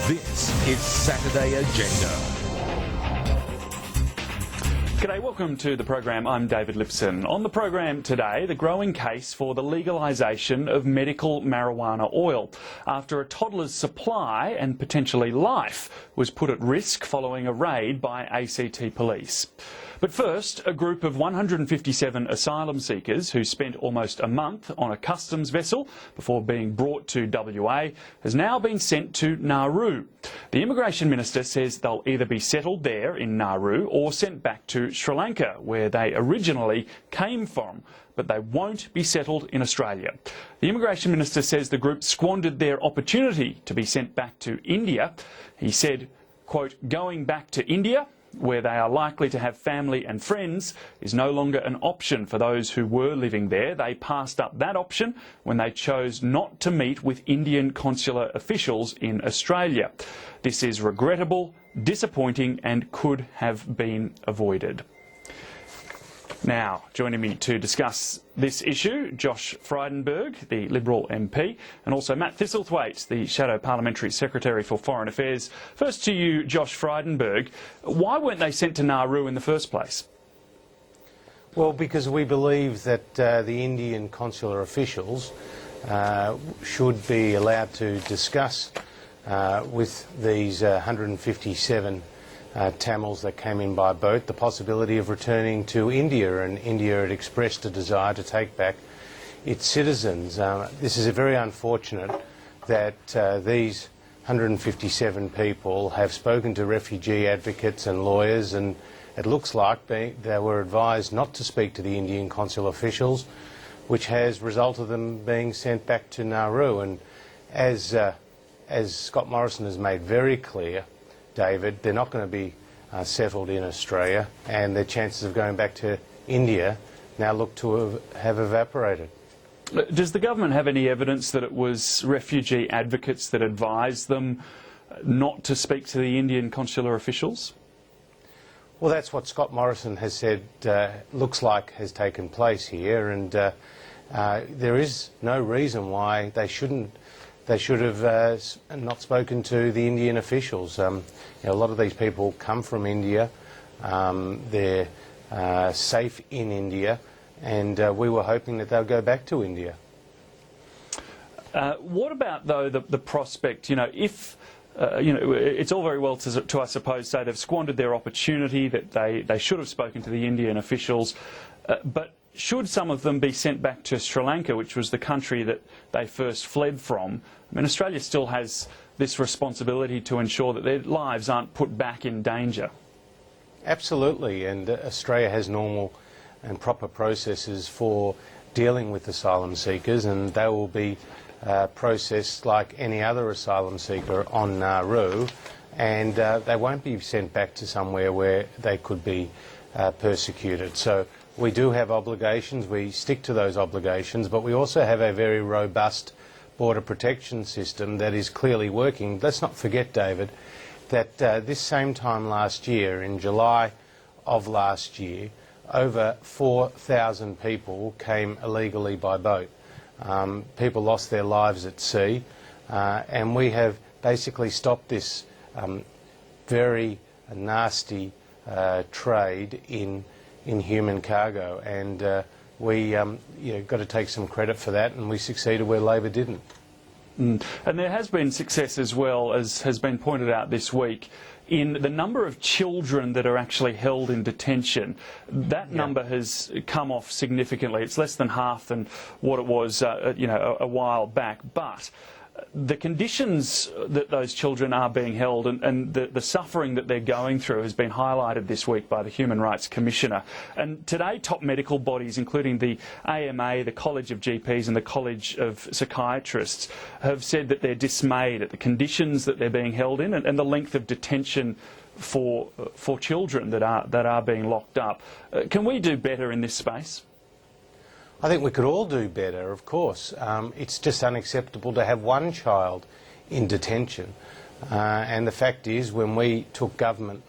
This is Saturday Agenda. G'day, welcome to the program. I'm David Lipson. On the program today, the growing case for the legalisation of medical marijuana oil after a toddler's supply and potentially life was put at risk following a raid by ACT police. But first, a group of 157 asylum seekers who spent almost a month on a customs vessel before being brought to WA has now been sent to Nauru. The Immigration Minister says they'll either be settled there in Nauru or sent back to Sri Lanka, where they originally came from, but they won't be settled in Australia. The Immigration Minister says the group squandered their opportunity to be sent back to India. He said, quote, "Going back to India, where they are likely to have family and friends, is no longer an option for those who were living there. They passed up that option when they chose not to meet with Indian consular officials in Australia. This is regrettable, disappointing and could have been avoided." Now, joining me to discuss this issue, Josh Frydenberg, the Liberal MP, and also Matt Thistlethwaite, the Shadow Parliamentary Secretary for Foreign Affairs. First to you, Josh Frydenberg. Why weren't they sent to Nauru in the first place? Well, because we believe that the Indian consular officials should be allowed to discuss with these 157 Tamils that came in by boat the possibility of returning to India, and India had expressed a desire to take back its citizens. This is very unfortunate that these 157 people have spoken to refugee advocates and lawyers, and it looks like they were advised not to speak to the Indian consular officials, which has resulted in them being sent back to Nauru. And as Scott Morrison has made very clear, David, they're not going to be settled in Australia, and their chances of going back to India now look to have evaporated. Does the government have any evidence that it was refugee advocates that advised them not to speak to the Indian consular officials? Well, that's what Scott Morrison has said looks like has taken place here, and there is no reason why they should have not spoken to the Indian officials. A lot of these people come from India, they're safe in India, and we were hoping that they'll go back to India. What about, though, the prospect, if, it's all very well to, I suppose, say they've squandered their opportunity, that they should have spoken to the Indian officials, but should some of them be sent back to Sri Lanka, which was the country that they first fled from? I mean, Australia still has this responsibility to ensure that their lives aren't put back in danger. Absolutely, and Australia has normal and proper processes for dealing with asylum seekers, and they will be processed like any other asylum seeker on Nauru, and they won't be sent back to somewhere where they could be persecuted. So we do have obligations, we stick to those obligations, but we also have a very robust border protection system that is clearly working. Let's not forget, David, that this same time last year, in July of last year, over 4,000 people came illegally by boat. People lost their lives at sea, and we have basically stopped this very nasty trade in human cargo, and we got to take some credit for that, and we succeeded where Labor didn't. And there has been success as well, as has been pointed out this week, in the number of children that are actually held in detention. That number has come off significantly. It's less than half than what it was a while back, but the conditions that those children are being held and the suffering that they're going through has been highlighted this week by the Human Rights Commissioner. And today, top medical bodies, including the AMA, the College of GPs and the College of Psychiatrists, have said that they're dismayed at the conditions that they're being held in and the length of detention for children that are being locked up. Can we do better in this space? I think we could all do better, of course. It's just unacceptable to have one child in detention. And the fact is, when we took government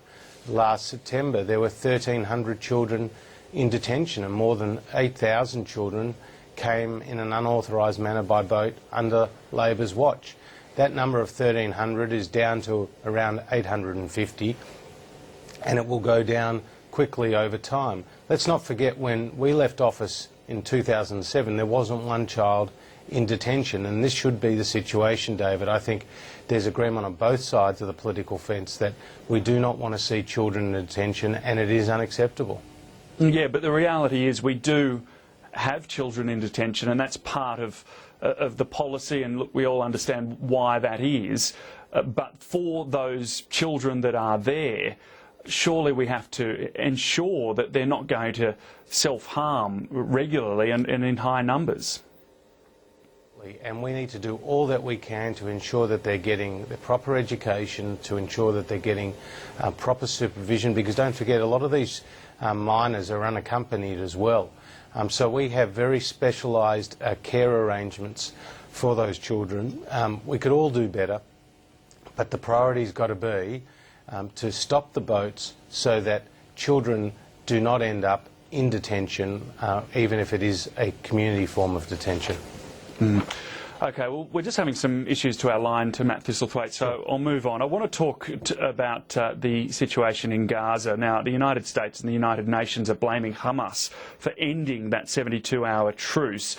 last September, there were 1,300 children in detention, and more than 8,000 children came in an unauthorised manner by boat under Labor's watch. That number of 1,300 is down to around 850, and it will go down quickly over time. Let's not forget, when we left office in 2007, there wasn't one child in detention, and this should be the situation, David. I think there's agreement on both sides of the political fence that we do not want to see children in detention, and it is unacceptable. Yeah, but the reality is we do have children in detention, and that's part of the policy, and look, we all understand why that is. But for those children that are there, surely we have to ensure that they're not going to self-harm regularly and in high numbers. And we need to do all that we can to ensure that they're getting the proper education, to ensure that they're getting proper supervision, because don't forget, a lot of these minors are unaccompanied as well. So we have very specialised care arrangements for those children. We could all do better, but the priority's got to be to stop the boats so that children do not end up in detention, even if it is a community form of detention. Okay, well, we're just having some issues to our line to Matt Thistlethwaite, so I'll move on. I want to talk about the situation in Gaza. Now, the United States and the United Nations are blaming Hamas for ending that 72-hour truce.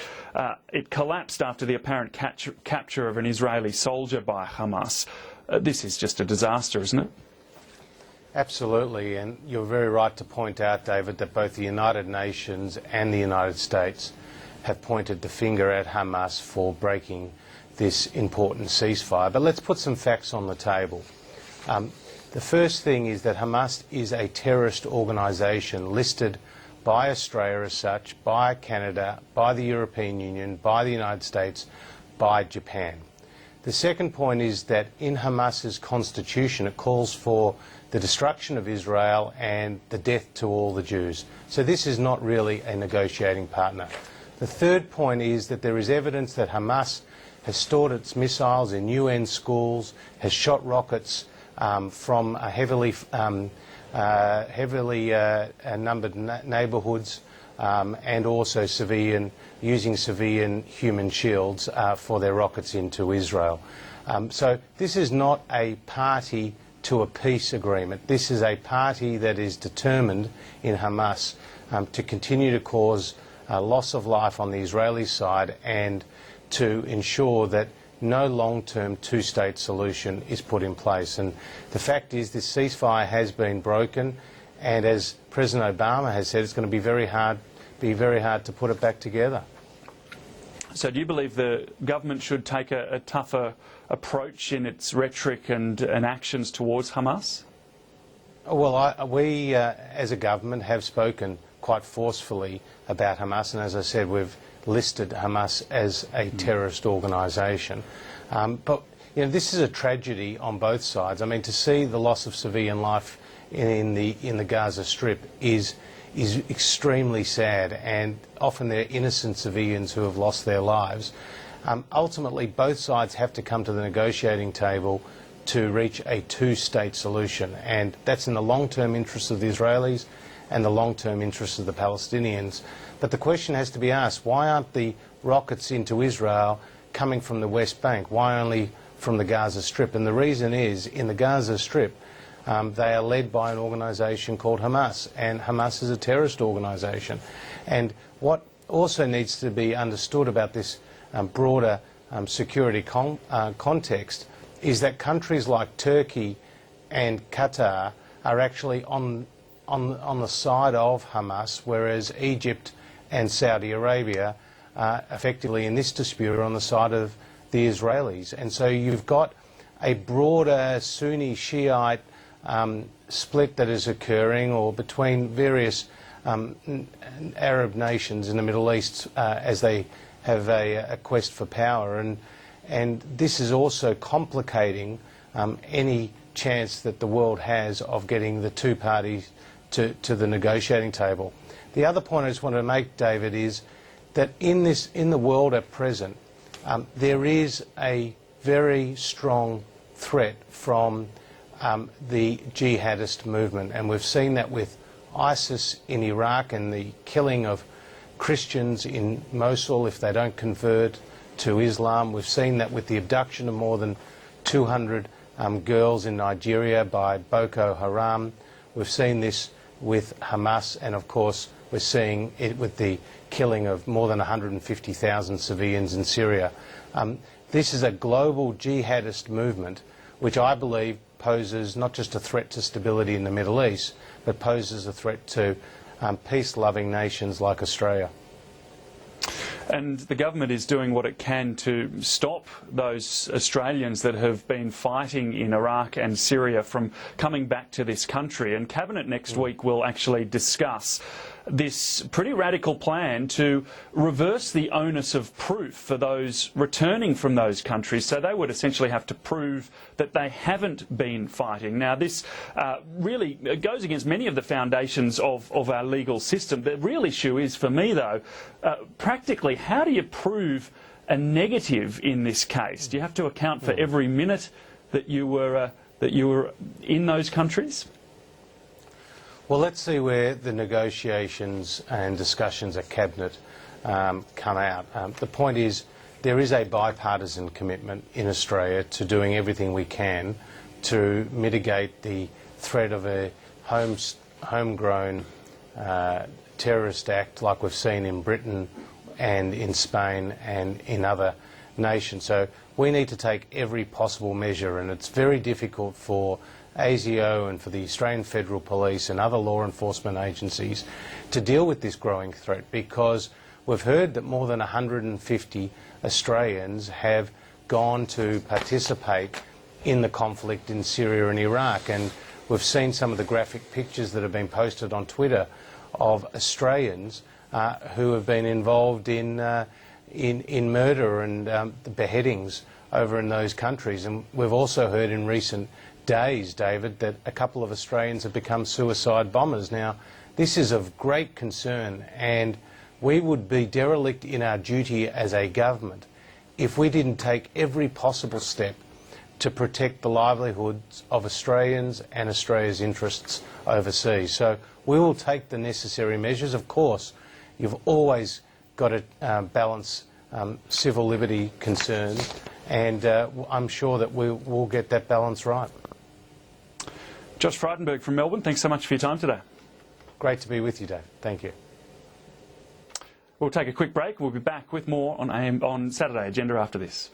It collapsed after the apparent capture of an Israeli soldier by Hamas. This is just a disaster, isn't it? Absolutely, and you're very right to point out, David, that both the United Nations and the United States have pointed the finger at Hamas for breaking this important ceasefire. But let's put some facts on the table. The first thing is that Hamas is a terrorist organisation listed by Australia as such, by Canada, by the European Union, by the United States, by Japan. The second point is that in Hamas's constitution it calls for the destruction of Israel and the death to all the Jews. So this is not really a negotiating partner. The third point is that there is evidence that Hamas has stored its missiles in UN schools, has shot rockets from heavily numbered neighbourhoods, and also using civilian human shields for their rockets into Israel. So this is not a party to a peace agreement. This is a party that is determined in Hamas to continue to cause loss of life on the Israeli side and to ensure that no long-term two-state solution is put in place. And the fact is this ceasefire has been broken, and as President Obama has said, it's going to be very hard to put it back together. So do you believe the government should take a tougher approach in its rhetoric and actions towards Hamas? Well, we as a government have spoken quite forcefully about Hamas, and as I said, we've listed Hamas as a terrorist organisation. But you know, this is a tragedy on both sides. I mean, to see the loss of civilian life in the Gaza Strip is extremely sad, and often they're innocent civilians who have lost their lives. Ultimately, both sides have to come to the negotiating table to reach a two-state solution, and that's in the long-term interests of the Israelis and the long-term interests of the Palestinians. But the question has to be asked, why aren't the rockets into Israel coming from the West Bank? Why only from the Gaza Strip? And the reason is, in the Gaza Strip, they are led by an organisation called Hamas, and Hamas is a terrorist organisation. And what also needs to be understood about this broader security context is that countries like Turkey and Qatar are actually on the side of Hamas, whereas Egypt and Saudi Arabia effectively in this dispute are on the side of the Israelis. And so you've got a broader Sunni Shiite split that is occurring, or between various Arab nations in the Middle East as they have a quest for power. And this is also complicating any chance that the world has of getting the two parties to the negotiating table. The other point I just want to make, David, is that in the world at present, there is a very strong threat from the jihadist movement, and we've seen that with ISIS in Iraq and the killing of Christians in Mosul if they don't convert to Islam. We've seen that with the abduction of more than 200 girls in Nigeria by Boko Haram. We've seen this with Hamas, and of course we're seeing it with the killing of more than 150,000 civilians in Syria. This is a global jihadist movement which I believe poses not just a threat to stability in the Middle East, but poses a threat to peace-loving nations like Australia. And the government is doing what it can to stop those Australians that have been fighting in Iraq and Syria from coming back to this country. And Cabinet next week will actually discuss this pretty radical plan to reverse the onus of proof for those returning from those countries. So they would essentially have to prove that they haven't been fighting. Now, this really goes against many of the foundations of our legal system. The real issue is, for me, though, practically, how do you prove a negative in this case? Do you have to account for every minute that you were in those countries? Well, let's see where the negotiations and discussions at Cabinet come out. The point is, there is a bipartisan commitment in Australia to doing everything we can to mitigate the threat of a homegrown terrorist act like we've seen in Britain and in Spain and in other nations. So we need to take every possible measure, and it's very difficult for ASIO and for the Australian Federal Police and other law enforcement agencies to deal with this growing threat, because we've heard that more than 150 Australians have gone to participate in the conflict in Syria and Iraq, and we've seen some of the graphic pictures that have been posted on Twitter of Australians who have been involved in murder and the beheadings over in those countries. And we've also heard in recent days, David, that a couple of Australians have become suicide bombers. Now, this is of great concern, and we would be derelict in our duty as a government if we didn't take every possible step to protect the livelihoods of Australians and Australia's interests overseas. So we will take the necessary measures. Of course, you've always got to balance civil liberty concerns, and I'm sure that we'll get that balance right. Josh Frydenberg from Melbourne, thanks so much for your time today. Great to be with you, Dave. Thank you. We'll take a quick break. We'll be back with more on Saturday Agenda after this.